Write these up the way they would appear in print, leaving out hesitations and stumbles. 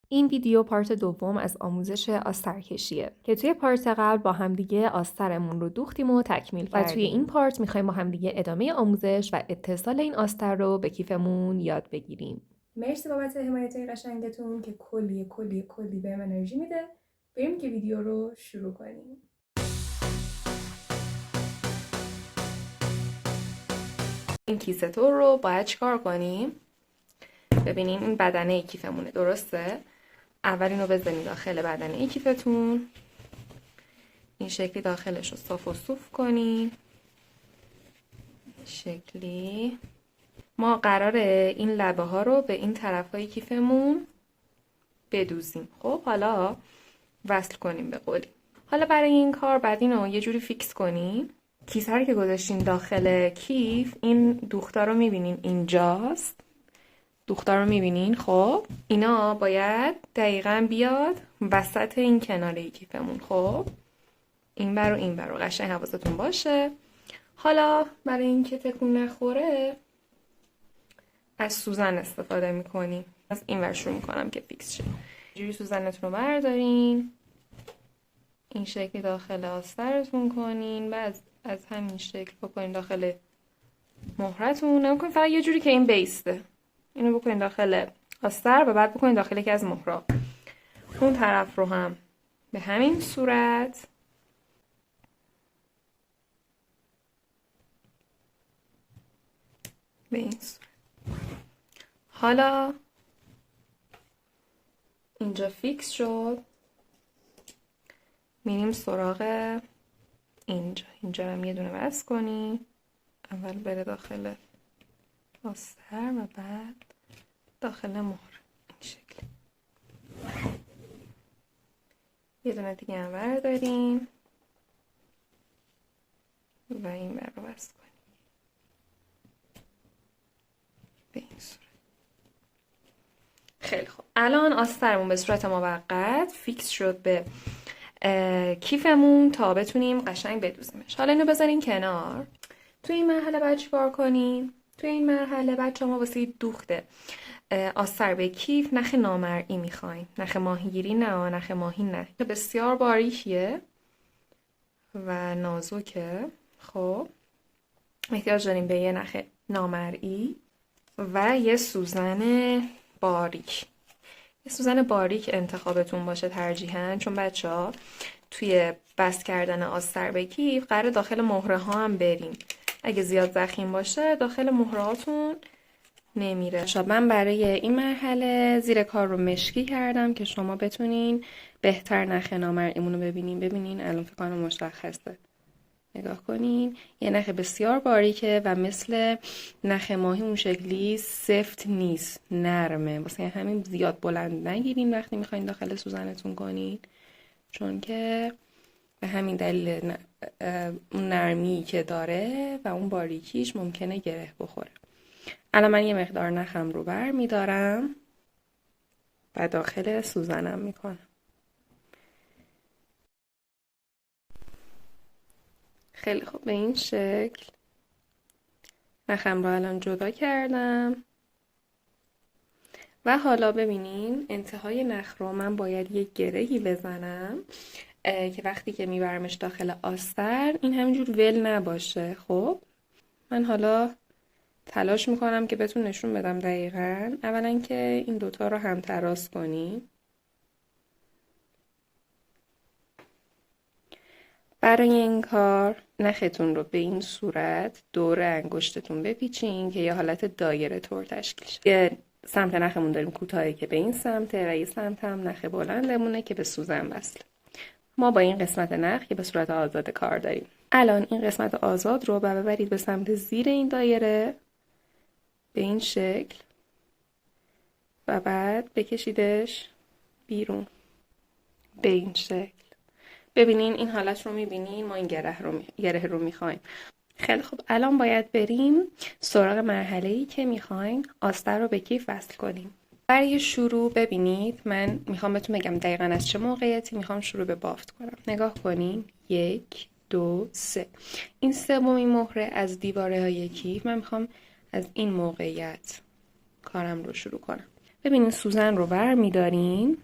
این ویدیو پارت دوم از آموزش آسترکشیه که توی پارت قبل با همدیگه آسترمون رو دوختیم و تکمیل کردیم و توی این پارت میخوایم با همدیگه ادامه آموزش و اتصال این آستر رو به کیفمون یاد بگیریم. مرسی بابت حمایتای قشنگتون که کلی بهم انرژی میده. بریم که ویدیو رو شروع کنیم. این کیستور رو باید چیکار کنیم؟ ببینین این بدنه کیفمونه، درسته؟ اول اینو بزنید داخل بدنه کیفتون، این شکلی داخلش رو صاف و صوف کنین. شکلی ما قراره این لبه ها رو به این طرف های کیفمون بدوزیم. خب حالا وصل کنیم به قولی. حالا برای این کار بعد اینو یه جوری فیکس کنیم. کیسه رو که گذاشتین داخل کیف، این دوختا رو میبینین اینجاست. دوختا رو میبینین؟ خب اینا باید دقیقاً بیاد وسط این کناره کیفمون. خب این بر و این بر رو قشنگ حواستون باشه. حالا برای اینکه تکون نخوره از سوزن استفاده میکنیم. از این ور شروع میکنم که فیکس شه. اینجوری سوزنتون رو بردارین، این شکلی داخل آسترتون کنین، بعد از همین شکل بکنین داخل مهرتون. نمیکنین فقط یه جوری که این بیسته، اینو بکنین داخل آستر و بعد بکنین داخل یکی از مهرها. اون طرف رو هم به همین صورت به این صورت. حالا اینجا فیکس شد، میریم سراغ اینجا هم یه دونه وصل کنیم. اول بره داخل آستر و بعد داخل مهر، این شکل. یه دونه دیگه هم برداریم و این بر رو وصل کنیم به این صورت. خیلی خوب، الان آسترمون به صورت موقت فیکس شد به کیفمون تا بتونیم قشنگ بدوزیمش. حالا اینو بذارین کنار. توی این مرحله باید چیکار کنیم؟ توی این مرحله بچه‌ها واسه دوخت آستر به کیف نخ نامرئی میخوایم. نخ ماهیگیری نه، نخ ماهی نه. بسیار باریکیه و نازکه. خب احتیاج داریم به یه نخ نامرئی و یه سوزن باریک. یه سوزن باریک انتخابتون باشه ترجیحاً، چون بچه‌ها توی بست کردن آستر به کیف قراره داخل مهره ها هم بریم. اگه زیاد ضخیم باشه داخل مهره هاتون نمیره. من برای این مرحله زیر کار رو مشکی کردم که شما بتونین بهتر نخ نامرئیمون رو ببینین. الان فکر کنم مشخصه. نگاه کنین، یه نخ بسیار باریکه و مثل نخ ماهی اون شکلی سفت نیست، نرمه. واسه همین زیاد بلند نگیرین وقتی میخواین داخل سوزنتون کنین، چون که به همین دلیل اون نرمی که داره و اون باریکیش ممکنه گره بخوره. الان من یه مقدار نخم رو بر میدارم و داخل سوزنم میکنم. خیلی خوب، به این شکل نخم رو الان جدا کردم و حالا ببینین انتهای نخ رو من باید یک گرهی بزنم که وقتی که میبرمش داخل آستر این همینجور ول نباشه. خب من حالا تلاش میکنم که بهتون نشون بدم دقیقاً. اولا که این دوتا رو هم تراز کنین. برای این کار نختون رو به این صورت دور انگشتتون بپیچین که یه حالت دایره طور تشکیل شه. یه سمت نخمون داریم کوتاهی که به این سمته و یه سمت هم نخ بلندمونه که به سوزن وصله. ما با این قسمت نخ که به صورت آزاد کار داریم. الان این قسمت آزاد رو ببرید به سمت زیر این دایره به این شکل و بعد بکشیدش بیرون به این شکل. ببینین این حالت رو میبینین، ما این گره رو میخوایم. خیلی خوب، الان باید بریم سراغ مرحله‌ای که میخوایم آستر رو به کیف وصل کنیم. برای شروع ببینید من میخوام بهتون بگم دقیقاً از چه موقعیتی میخوام شروع به بافت کنم. نگاه کنین، 1 2 3. این سومین مهره از دیواره های کیف. من میخوام از این موقعیت کارم رو شروع کنم. ببینین سوزن رو بر میدارین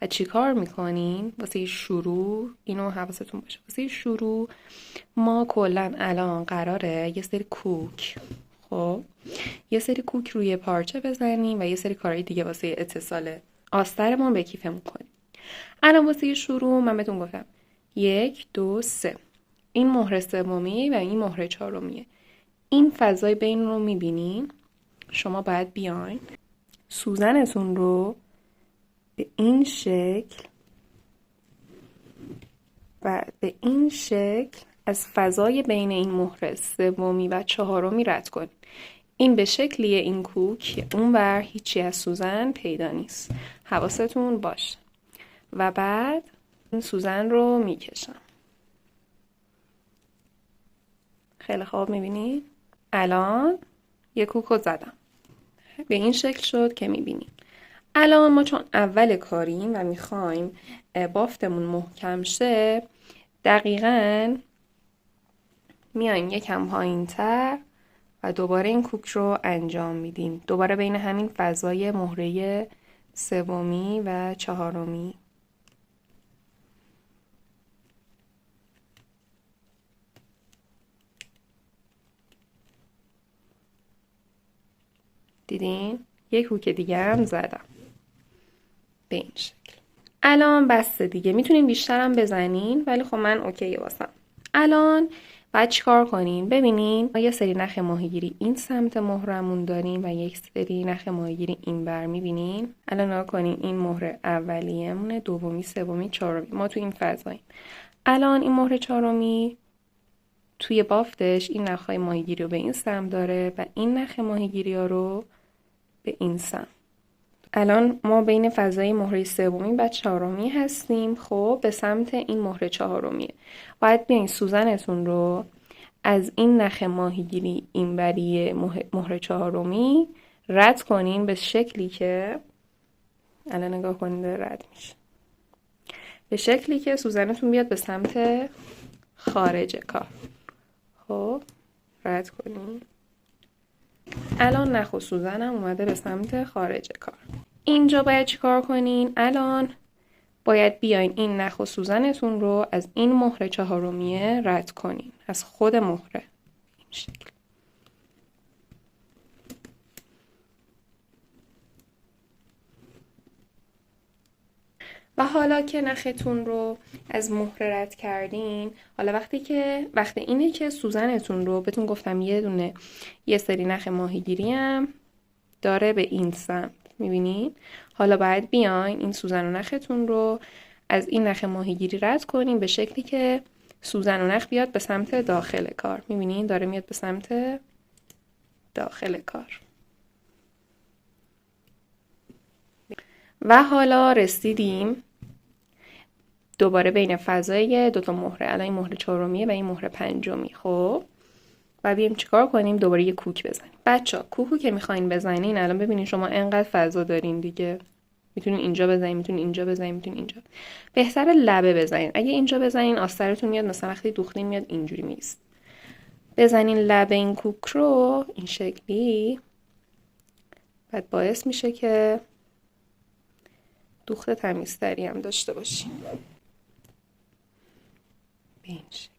و چی کار میکنین؟ واسه شروع اینو حواستون باشه، واسه شروع ما کلن الان قراره یه سری کوک، خب یه سری کوک روی پارچه بزنیم و یه سری کارهای دیگه واسه اتصال آسترمون به کیفمون کنیم. الان واسه شروع من بهتون گفتم 1 2 3 این مهره سومی و این مهره چهارمیه. این فضای بین رو میبینین؟ شما باید بیاین سوزنتون رو به این شکل و به این شکل از فضای بین این مهره سومی و چهارمی رد کنید. این به شکلیه این کوک، اون بر هیچی از سوزن پیدا نیست. حواستون باشه. و بعد این سوزن رو میکشم. خیلی خوب میبینید؟ الان یک کوک رو زدم. به این شکل شد که میبینید. الان ما چون اول کاریم و میخوایم بافتمون محکم شه، دقیقاً میایم یکم پایین‌تر و دوباره این کوک رو انجام میدیم. دوباره بین همین فضای مهره سومی و چهارمی. دیدین؟ یک کوک دیگه هم زدم. به این شکل. الان بسته دیگه. میتونین بیشتر هم بزنین ولی خب من اوکی واسم. الان باید چیکار کنین؟ ببینین ما یه سری نخ ماهیگیری این سمت مهرمون داریم و یک سری نخ ماهیگیری این بر میبینین. الان نگاه کنین این مهره اولیه‌مونه، دومی، سومی، چهارمی. ما تو این فضاییم. الان این مهره چهارمی توی بافتش این نخ‌های ماهیگیری رو به این سمت داره و این نخ ماهیگیری‌ها رو به این سمت. الان ما بین فضای مهره سومی و چهارمی هستیم. خب به سمت این مهره چهارمیه. باید بیاین سوزنتون رو از این نخ ماهیگیری اینوری مهره چهارمی رد کنین به شکلی که الان نگاه کنین داره رد میشه. به شکلی که سوزنتون بیاد به سمت خارج کار. خب رد کنین. الان نخ و سوزنم اومده به سمت خارج کار. اینجا باید چیکار کنین؟ الان باید بیاین این نخ و سوزنتون رو از این مهره چهارمیه رد کنین. از خود مهره. این شکل. و حالا که نختون رو از مهره رد کردین، حالا وقتی اینه که سوزنتون رو بهتون گفتم یه سری نخ ماهیگیری هم داره به این سمت. میبینین؟ حالا باید بیاین این سوزن و نختون رو از این نخ ماهیگیری رد کنین به شکلی که سوزن و نخ بیاد به سمت داخل کار. میبینین؟ داره میاد به سمت داخل کار. و حالا رسیدیم دوباره بین فضای دوتا مهره. الان این مهره چهارمیه و این مهره پنجمی. خب و بیایم چیکار کنیم؟ دوباره یه کوک بزنیم. بچه‌ها کوکو که میخواین بزنین الان ببینین شما انقدر فضا دارین دیگه. میتونین اینجا بزنین، میتونین اینجا بزنین، میتونین اینجا. بهتره لبه بزنین. اگه اینجا بزنین آسترتون میاد مثلا وقتی دوختین میاد اینجوری میست. بزنین لبه این کوک رو این شکلی. بعد باعث میشه که دوخت تمیزتری هم داشته باشین. به این شکل.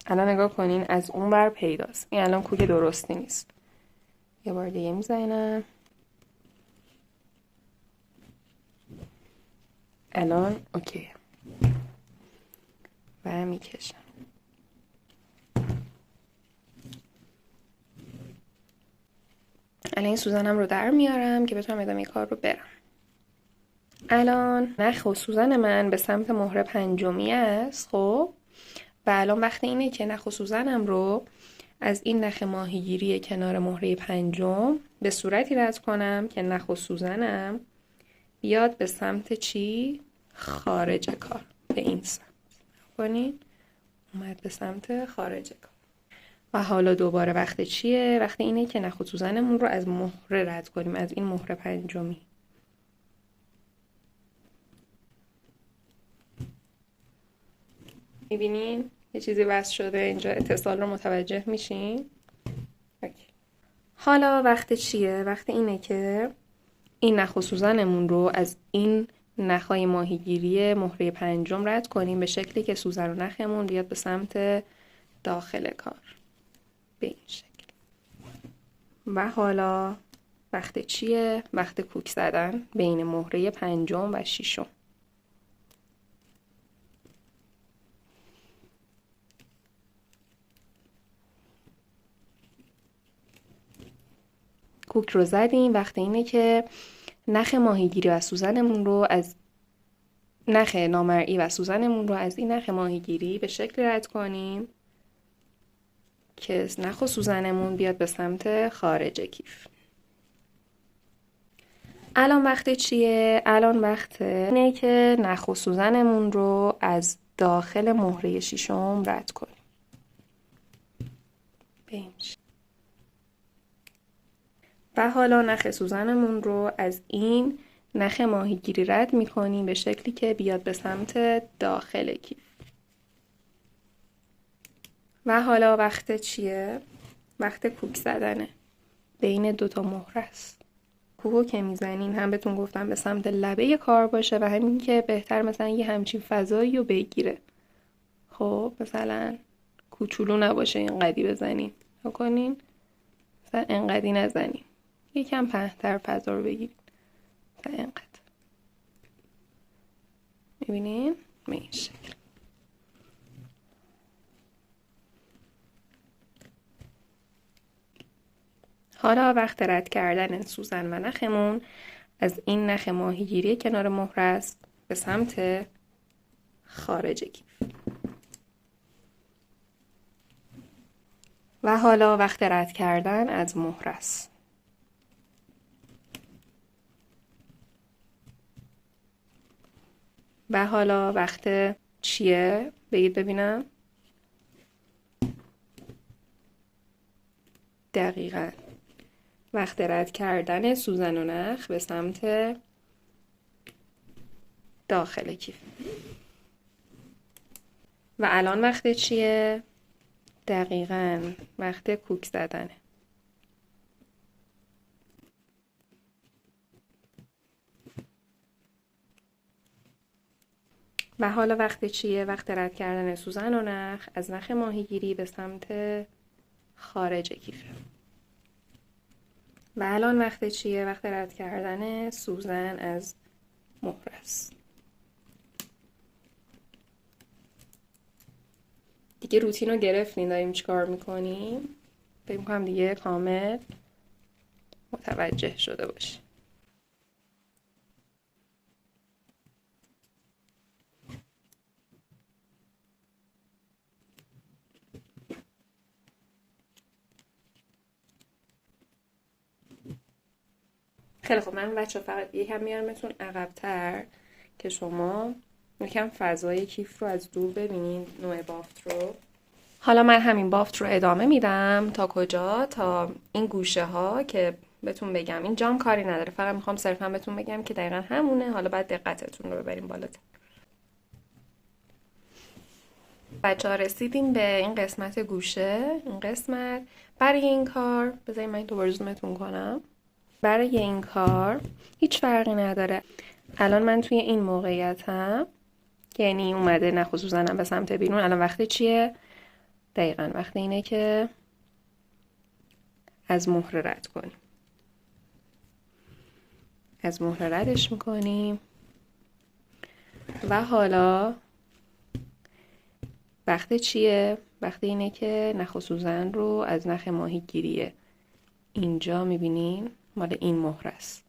الان نگاه کنین از اون بر پیداست. این الان کوک درستی نیست. یه بار دیگه میزنم. الان اوکی. و میکشم. الان این سوزنم رو در میارم که بتونم ادامه کار رو برم. الان نخ و سوزن من به سمت مهره پنجمی است. خب و الان وقت اینه که نخ و سوزنم رو از این نخ ماهیگیری کنار مهره پنجم به صورتی رد کنم که نخ و سوزنم بیاد به سمت چی؟ خارج کار. به این سمت کنین. اومد به سمت خارج کار. و حالا دوباره وقت چیه؟ وقت اینه که نخ و سوزنمون رو از مهره رد کنیم. از این مهره پنجمی. میبینین؟ یه چیزی وصل شده اینجا. اتصال رو متوجه میشین؟ اوکی. حالا وقت چیه؟ وقت اینه که این نخ و سوزنمون رو از این نخای ماهیگیری مهره 5 رد کنیم به شکلی که سوزن و نخمون بیاد به سمت داخل کار به این شکل. و حالا وقت چیه؟ وقت کوک زدن بین مهره 5 و 6. کوک رو زدیم. وقت اینه که نخ ماهیگیری و سوزنمون رو از نخ نامرئی و سوزنمون رو از این نخ ماهیگیری به شکل رد کنیم که نخ و سوزنمون بیاد به سمت خارج کیف. الان وقت چیه؟ الان وقت اینه که نخ و سوزنمون رو از داخل مهره 6 رد کنیم. و حالا نخ سوزنمون رو از این نخ ماهیگیری رد میکنیم به شکلی که بیاد به سمت داخل کیف. و حالا وقت چیه؟ وقت کوک زدنه بین 2 مهره است. کوکو که میزنین هم بهتون گفتم به سمت لبه کار باشه و همین که بهتر مثلا یه همچین فضایی رو بگیره. خب مثلا کوچولو نباشه اینقدی بزنین کنین، مثلا اینقدی نزنین، یکم پهن‌تر فضا رو بگیرید مثلا اینقدر. میبینین؟ به این شکل. حالا وقت رد کردن سوزن و نخمون از این نخ ماهیگیری کنار مهره است به سمت خارج کیف. و حالا وقت رد کردن از مهره است. و حالا وقت چیه؟ بگید ببینم. دقیقاً وقت رد کردن سوزن و نخ به سمت داخل کیف. و الان وقت چیه؟ دقیقاً وقت کوک زدنه. و حالا وقت چیه؟ وقت رد کردن سوزن و نخ از نخ ماهیگیری به سمت خارج کیفه. و الان وقت چیه؟ وقت رد کردن سوزن از مهره است. دیگه روتین رو گرفتین داریم چیکار میکنیم؟ فکر میکنم دیگه کامل متوجه شده باشی. خیلی خب، من بچه فقط یکم میارمتون عقب‌تر که شما یکم فضای کیف رو از دور ببینین، نوع بافت رو. حالا من همین بافت رو ادامه میدم تا کجا؟ تا این گوشه ها که بهتون بگم این جام کاری نداره، فقط میخوام صرفا بهتون بگم که دقیقا همونه. حالا بعد دقتتون رو ببریم بالاتر. بچه ها رسیدیم به این قسمت گوشه. این قسمت برای این کار بذارید من دوباره زومتون کنم. برای این کار هیچ فرقی نداره. الان من توی این موقعیتم، یعنی اومده نخ و سوزنم به سمت بیرون. الان وقت چیه؟ دقیقاً وقت اینه که از مهره رد کنیم. از مهره ردش میکنیم. و حالا وقت چیه؟ وقت اینه که نخ و سوزن رو از نخ ماهیگیریه اینجا میبینین مال این مهره است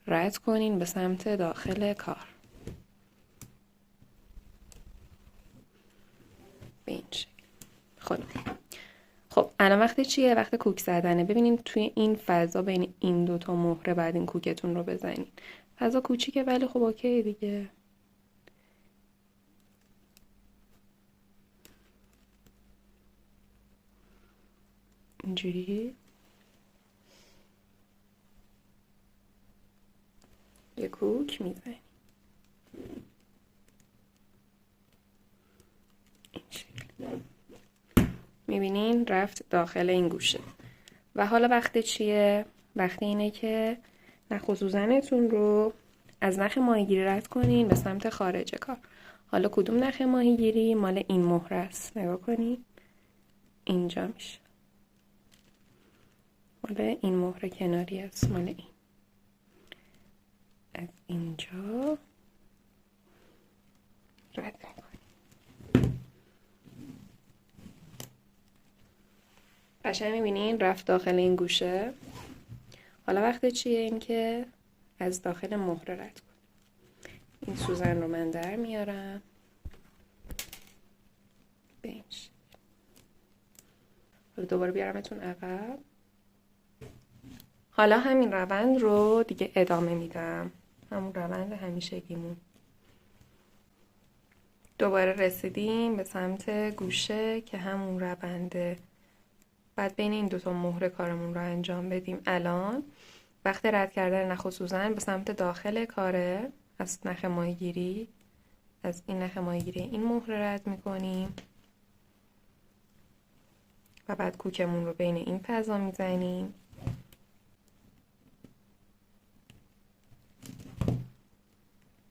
رد کنین به سمت داخل کار به این شکل. خب الان وقت چیه؟ وقت کوک زدنه. ببینین توی این فضا بین این 2 مهره بعد این کوکتون رو بزنین. فضا کوچیکه ولی خب اوکی دیگه. اینجوری یه کوک میزنی. میبینین رفت داخل این گوشه. و حالا وقت چیه؟ وقت اینه که نخ و سوزنتون رو از نخ ماهیگیری رد کنین به سمت خارج کار. حالا کدوم نخ ماهیگیری؟ مال این مهره است. نگاه کنین اینجا میشه، مال این مهره کناری است، مال این. از اینجا رد میکنین. قشنگ میبینین رفت داخل این گوشه. حالا وقت چیه؟ این که از داخل مهره رد کنیم. این سوزن رو من در میارم به این شکل. حالا دوباره بیارمتون عقب. حالا همین روند رو دیگه ادامه میدم، همون روند همیشگیمون. دوباره رسیدیم به سمت گوشه که همون رونده. بعد بین این دوتا مهره کارمون رو انجام بدیم. الان وقت رد کردن نخ و سوزن به سمت داخل کاره. از نخ ماهیگیری، از این نخ ماهیگیری این مهره رد میکنیم و بعد کوکمون رو بین این فضا میزنیم.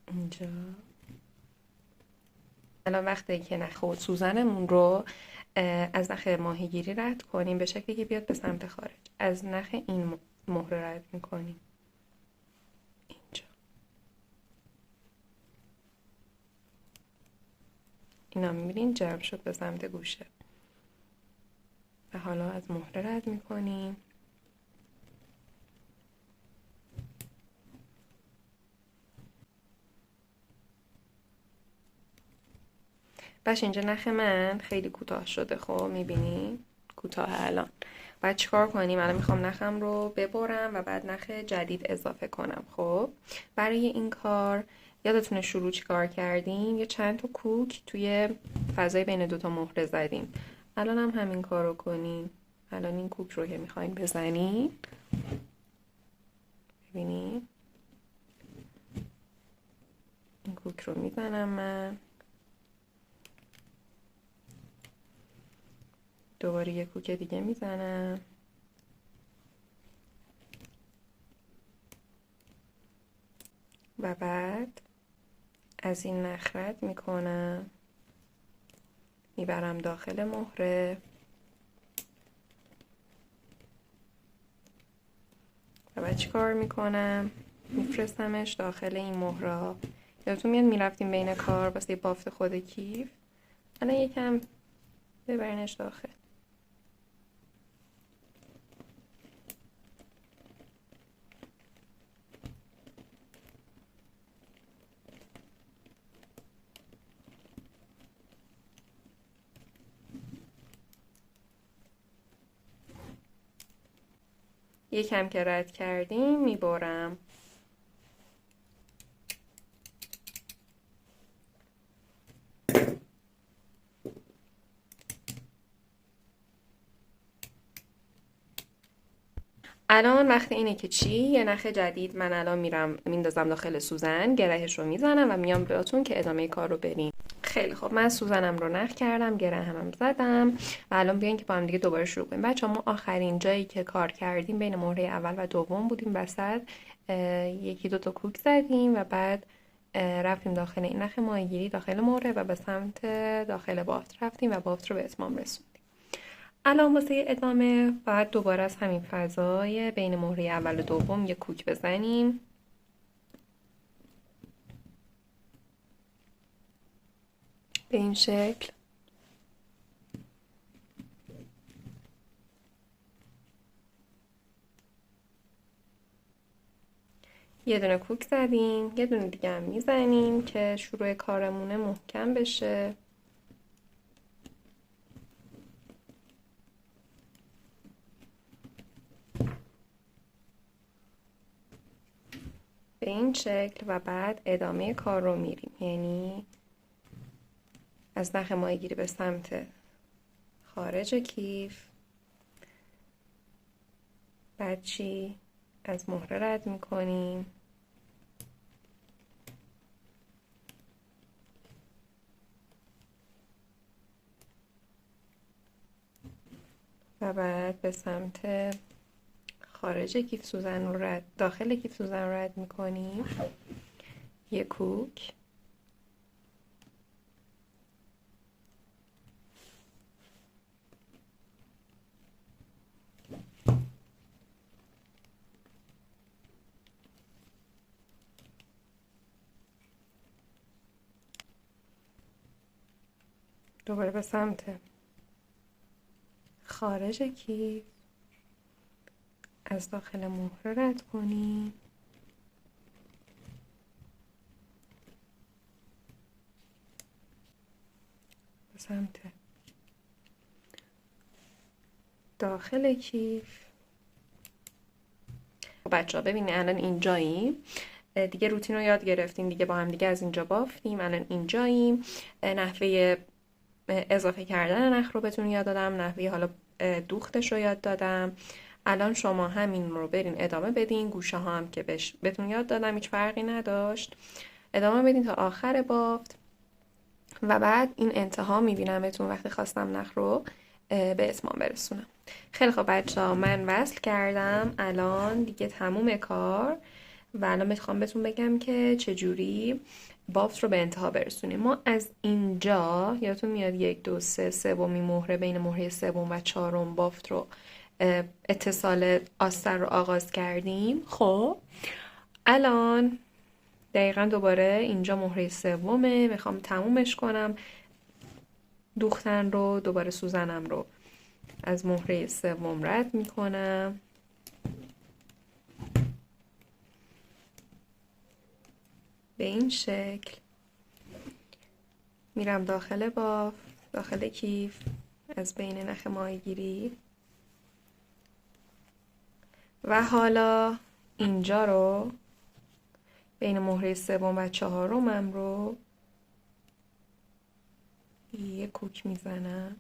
اینجا الان وقتی که نخ و سوزنمون رو از نخ ماهیگیری رد کنیم به شکلی که بیاد به سمت خارج. از نخ این مهره رد میکنیم اینجا. اینا میبینین جمع شد به سمت گوشه. و حالا از مهره رد میکنیم. بچه اینجا نخ من خیلی کوتاه شده. خب میبینین کوتاه. الان باید چیکار کنیم؟ الان میخوام نخم رو ببرم و بعد نخ جدید اضافه کنم. خب برای این کار یادتونه شروع چیکار کردیم؟ یه چند تا کوک توی فضای بین دوتا مهره زدیم. الان هم همین کار رو کنیم. الان این کوک رو که میخواین بزنیم، ببینین این کوک رو میزنم من. دوباره یک کوک دیگه میزنم. و بعد از این نخ رد میکنم، میبرم داخل مهره و بعد چی کار میکنم؟ میفرستمش داخل این مهره. یادتون میاد میرفتیم بین کار واسه بافت خود کیف؟ الان یکم ببرینش داخل. یکم که رد کردیم میبرم. الان وقت اینه که چی؟ یه نخ جدید من الان میرم میندازم داخل سوزن، گرهش رو میزنم و میام بهتون که ادامه کار رو بریم. خیلی خب، من سوزنم رو نخ کردم، گره هم زدم و الان بیاین که با هم دیگه دوباره شروع کنیم. بچه‌ها ما آخرین جایی که کار کردیم بین مهره اول و دوم بودیم. وسط یکی دو تا کوک زدیم و بعد رفتیم داخل این نخ ماهیگیری داخل مهره و به سمت داخل بافت رفتیم و بافت رو به اتمام رسوندیم. الان واسه ادامه باید دوباره از همین فضای بین مهره اول و دوم یک کوک بزنیم. به این شکل. یه دونه کوک زدیم، یه دونه دیگه هم میزنیم که شروع کارمونه محکم بشه. به این شکل و بعد ادامه کار رو میریم. یعنی از نخ ماهیگیری به سمت خارج کیف، بعد چی؟ از مهره رد میکنیم و بعد به سمت خارج کیف سوزن رو رد، داخل کیف سوزن رو رد میکنیم. یک کوک. دوباره به سمت خارج کیف از داخل مهره رد کنیم. به سمت داخل کیف. بچه ها ببینید الان اینجاییم دیگه، روتین رو یاد گرفتیم دیگه، با هم دیگه از اینجا بافتیم، الان اینجاییم. نحوه اضافه کردن نخ رو بهتون یاد دادم، نحوه حالا دوختش رو یاد دادم. الان شما همین رو برین ادامه بدین، گوشه ها هم که بهتون یاد دادم هیچ فرقی نداشت، ادامه بدین تا آخر بافت و بعد این انتها میبینمتون وقتی خواستم نخ رو به اتمام برسونم. خیلی خب بچه ها، من وصل کردم، الان دیگه تموم کار و الان میخوام بهتون بگم که چجوری بافت رو به انتها برسونیم. ما از اینجا یادتون میاد 1 2 3 سومین مهره، بین مهره سوم و چهارم بافت رو اتصال آستر رو آغاز کردیم. خب الان دقیقا دوباره اینجا مهره سومه، میخوام تمومش کنم دوختن رو. دوباره سوزنم رو از مهره سوم رد میکنم به این شکل، میرم داخل بافت، داخل کیف از بین نخ ماهیگیری و حالا اینجا رو بین مهره سوم و چهارمم رو یه کوک میزنم.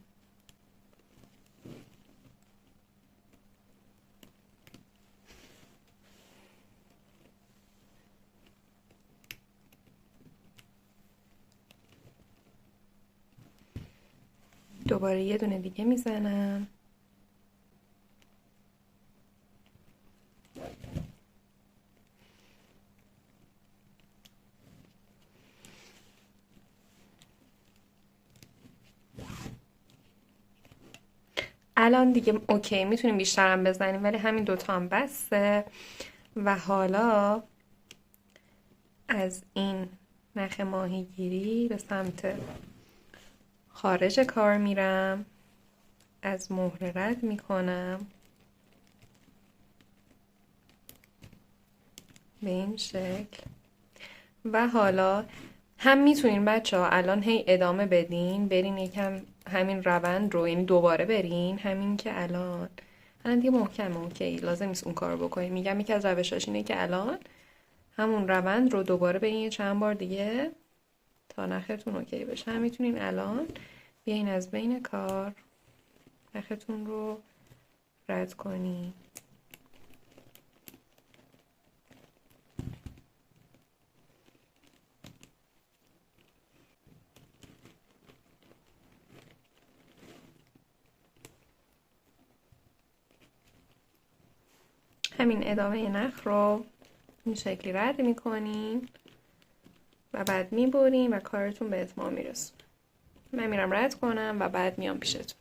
دوباره یه دونه دیگه میزنم. الان دیگه اوکی، میتونیم بیشتر هم بزنیم ولی همین دوتا هم بسته. و حالا از این نخ ماهیگیری به سمت خارج کار میرم، از مهره رد میکنم به این شکل و حالا هم میتونین بچه ها الان هی ادامه بدین، برین یکم همین روند رو، یعنی دوباره برین همین که الان دیگه محکمه، اوکی، لازم نیست اون کار بکنین. میگم یکی از روشاش اینه که الان همون روند رو دوباره برین چند بار دیگه تا نختون اوکی بشه. هم میتونین الان بیاین از بین کار نختون رو رد کنین. همین ادامه نخ رو این شکلی رد میکنین و بعد میبرین و کارتون به اتمام میرسونه. من میرم رد کنم و بعد میام پیشتون.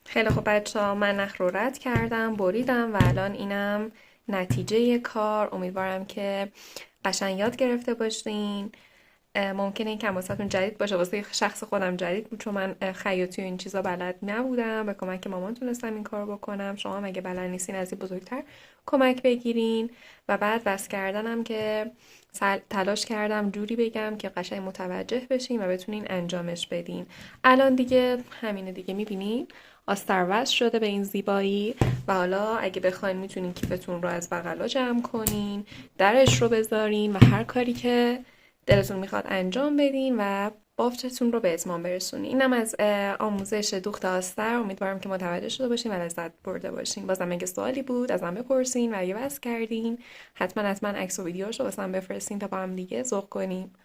خیلی خب بچه ها، من نخ رو رد کردم، بریدم و الان اینم نتیجه کار. امیدوارم که قشنگ یاد گرفته باشین. ممکنه این کم واسهتون جدید باشه، واسه شخص خودم جدید بود چون من خیاطی و این چیزا بلد نبودم. به کمک مامان تونستم این کار بکنم. شما هم اگه بلد نیستین از این بزرگتر کمک بگیرین. و بعد وصل کردنم که تلاش کردم جوری بگم که قشنگ متوجه بشین و بتونین انجامش بدین. الان دیگه همینه دیگه، میبینین آستر وصل شده به این زیبایی. و حالا اگه بخواین میتونین کیفتون رو از بغلا جمع کنین، درش رو بذارین و هر کاری که دلتون میخواد انجام بدین و بافتتون رو به اتمام برسونین. اینم از آموزش دوخت آستر. امیدوارم که متوجه شده باشین و لذت برده باشین. بازم اگه سوالی بود ازم بپرسین و اگه وصل کردین حتما عکس و ویدیوشو واسم بفرستین تا با هم دیگه ذوق کنیم.